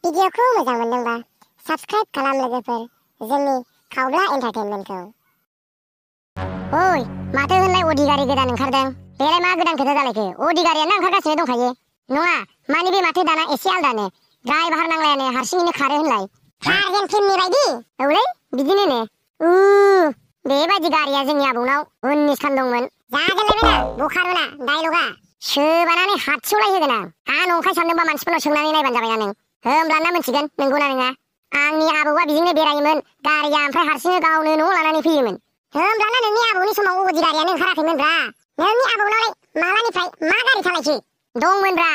भिडिअखौ मोजां मोनदोंबा साबस्क्राइब खालाम लोगोफोर जोंनि खावब्ला एन्टारटेनमेन्टखौ। ओइ माथो होनलाय अडिगारि गोदान ओंखारदों बेलाय मा गोदान खोथा जालायखो अडिगारियानो ओंखारगासिनो दंखायो नङा मानि बे माथो दाना एसे आलदानो ड्राइभार नांलायानो हारसिङैनो खारो होनलाय टार्जेन फिल्मनि बायदि औलै बिदिनो बेबायदि गारिया जोंनि आबौनाव 19 खान दंमोन जागोनलायबायना बुखारबोना डायलगा सोबानानै हातसेवलाय होगोन आं नंखाय सानदोंबा मानसिफोरनाव सोंनानै नायबानो जाबायना नों होमब्लाना मोनथिगोन नंगौना नङा आंनि आबौआ बिजोंनो बेरायोमोन गारिया ओमफ्राय हारसिंनो गावनो न'आव लानानै फैयोमोन होमब्लाना नोंनि आबौनि समाव अदि गारियानो ओंखाराखैमोनब्रा नोंनि आबौनावलाय मालानिफ्राय मा गारि सालायखो दंमोनब्रा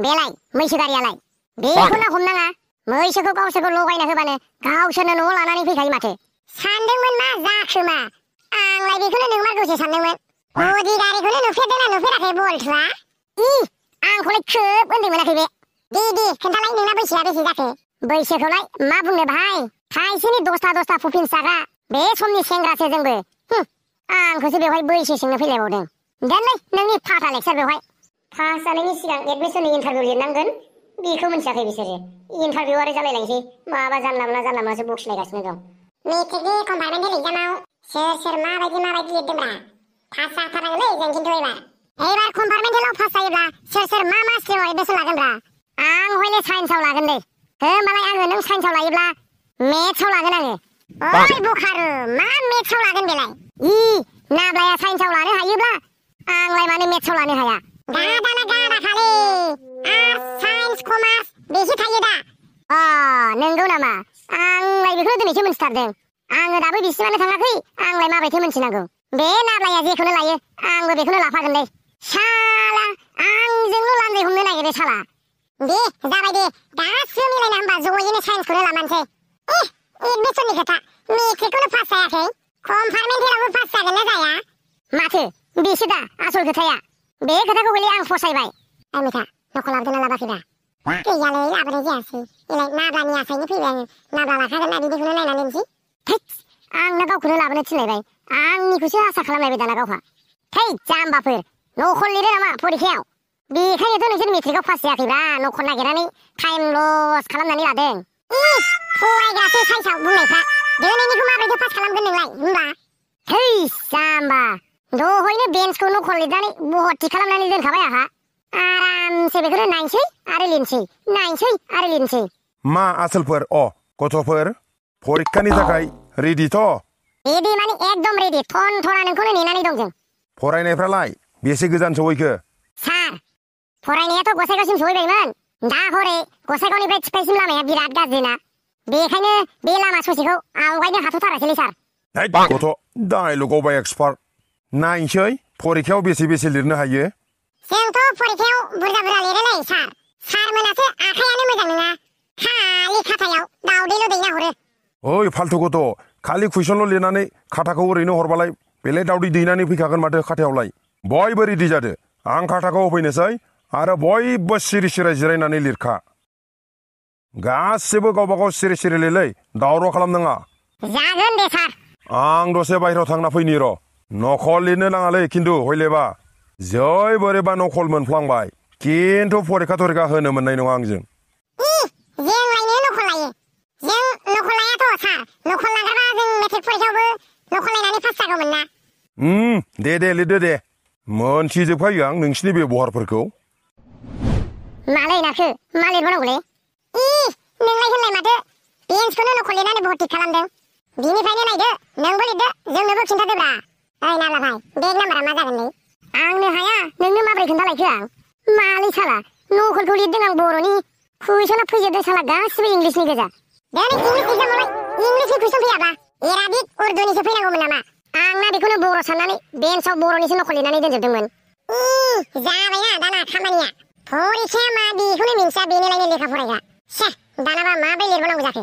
बेलाय मैसो गारियालाय बेखौनो हमनाङा मैसोखौ गावसोरखौ लगायना होबानो गावसोरनो न'आव लानानै फैखायो माथो सानदोंमोन मा जाखोमा आंलाय बेखौनो नोंमारगौसो सानदोंमोन अदि गारिखौनो नुफेरदोंना नुफेराखै बल्थुआ आंखौलाय खोब उन्दै मोनाखै बे दे खोन्थालाय नोंना बैसोआ बेसे जाखो बैसोखौलाय मा बुंनो भाइ थाइसेनि दसथा फुफिन जाग्रा बे समनि सेंग्रासो जोंबो आंखौसो बेवहाय बैसो सोंनो फैलायबावदों दोनलै नोंनि फाथा लेक्सार बेवहाय पास जानायनि सिगां एडमिसननि इन्टारभिउ लिरनांगोन बेखौ मोनथियाखै बिसोरो इन्टारभिउ आरो जालायलांसै माबा जानला मोनलासो बखिलायगासिनो दं मेट्रिकनि कम्पार्टमेन्टेल एग्जामाव सोर माबायदि लिरदोंब्रा पास जाथारनांगोनलै जों खिन्थु एबार कम्पार्टमेन्टेलाव पास जायोब्ला सोर मा स्ट्रिमाव एडमिसन लागोनब्रा आं हयले साइन्सआव लागोन दे होमबालाय आङो नों साइन्सआव लायोब्ला मेथ्सआव लागोन आङो ओइ बुखारु मा मेथ्सआव लागोन बेलाय नाब्लाया साइन्सआव लानो हायोब्ला आंलाय मानो मेथ्सआव लानो हाया गादाना गादा खालै आर्टस साइन्स कमार्स बेसो थायो दा नंगौ नामा आंलाय बेखौनो दिनैसो मोनथिथारदों आङो दाबो बिसिमानो थाङाखै आंलाय माबायदि मोनथिनांगौ बे नाब्लाया जेखौनो लायो आंबो बेखौनो लाफागोनलै साला आंजोंल' लान्जाय हमनो नागिरो साला दे जाबाय दे गासिबो मिलायना होमबा ज'यैनो साइन्सखौनो लामानोसै एडमिसननि खोथा मेट्रिकखौनो पास जायाखै कम्पार्टमेन्टेलावबो पास जागोन ना जाया माथो बेसो दा आसल खोथाया बे खोथाखौ हले आं फसायबाय मिथा नखल लाबोदोंना लाबाखैब्रा गैयालै लाबोनाय जायासै एलाय नाब्लानि आखाइनि फैबाय आङो नाब्ला लाखागोन ना बिदिखौनो नायनानै दोनसै आंना गावखौनो लाबोनो थिनलायबाय आंनिखौसो आसा खालामलायबाय दाना गावहा जाम्बाफोर नखल लिरो नामा फरिखायाव बेखायनोथ' नोंसोर मेट्रिकआव पास जायाखैब्रा नखल नागिरनानै टाइम लस खालामनानै लादों फरायग्रासो साइन्सआव बुंनायफ्रा दिनैनिखौ माबोरैथो पास खालामगोन नोंलाय होनबा जाम्बा दहायनो बेन्चखौ नखल लिरनानै भर्ति खालामनानै दोनखाबाय आंहा आरामसे बेखौनो नायनोसै आरो लिरनोसै मा आसोलफोर गथ'फोर फरिखानि थाखाय रेडिथ' रेडि माने एकदम रेडि थनथना नोंखौनो नेनानै दं जों फरायनायफ्रालाय बेसे गोजान सहैखो सार फरायनायाथ' गसाइगावसिम सहैबायमोन दा हरै गसाइगावनिफ्राय थिफाइसिम लामाया बिराद गाज्रिना बेखायनो बे लामा ससेखौ आवगायनो हाथ'थारासैलै सार गथ' डायलगाव बा एक्सपार्ट नायनोसै फरिखायाव बेसे लिरनो हायो जोंथ' फरिखायाव बुरजा लिरोलै सारमोनासो आखायानो मोजां नङा खालि खाथायाव दाउदैल' दैना हरो ओइ फाल्थु गथ' खालि कुइसनल' लिरनानै खाथाखौ ओरैनो हरबालाय बेलाय दाउदै दैनानै फैखागोन माथो खाथायावलाय बयबो रेडि जादो आं खाथाखौ होफैनोसै आरो बयबो सिरि जिरायनानै लिरखा गासिबो गावबागाव सिरि लिरलै दावराव खालामनाङा जागोन दे सार आं दसे बाहेरायाव थांना फैनि र' नखल लिरनो नाङालै खिन्थु हयलेबा जै बोरैबा नखल मोनफ्लांबाय खिन्थु फरिखा होनो मोननाय नङा आंजों जोंलायनो नखल लायो जों नखल लायाथ' सार नखल लाग्राबा जों मेट्रिक फरिखायावबो नखल लायनानै पास जागौमोन ना दे लिरदो दे मोनथिजोबखायो आं नोंसिनि बेबहारफोरखौ मालाय नाखो मा लिरबावनांगौलै नोंलाय होनलाय माथो बेन्चखौनो नखल लिरनानै भर्ति खालामदों बिनिफ्रायनो नायदो नोंबो लिरदो जोंनोबो खिन्थादोब्रा ओइ नाब्ला भाइ बेग नाम्बारा मा जागोनलै आंनो हाया नोंनो माबोरै खोन्थालायखो आं मालै साला नखलखौ लिरदों आं बर'नि कुइसना फैजोबदों साला गासिबो इंलिसनि गोजा दिनै इंलिस एग्जामावलाय इंलिसनि कुइसन फैयाबा एराबिक उर्दुनिसो फैनांगौमोन नामा आंना बेखौनो बर' साननानै बेन्चआव बर'निसो नखल लिरनानै दोनजोबदोंमोन जाबायना दाना खामानिया फरिखाया मा बेखौनो मिन्थिया बेनिलायनो लेखा फरायग्रा दानाबा माबोरै लिरबावनांगौ जाखो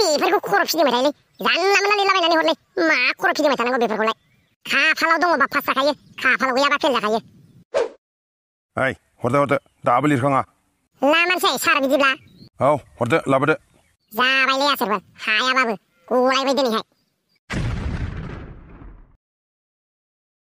बेफोरखौ खर' फिदिंबाय थायोलै जानला मोनला लिरलाबायनानै हरलै मा खर' फिदिंबाय थानांगौ बेफोरखौलाय खाफालाव दङबा पास जाखायो खाफालाव गैयाबा फेल जाखायो हरदो दाबो लिरखाङा लामानोसै सार बिदिब्ला हरदो लाबोदो जाबायलै आसोरफोर हायाबाबो गलायबाय दिनैहाय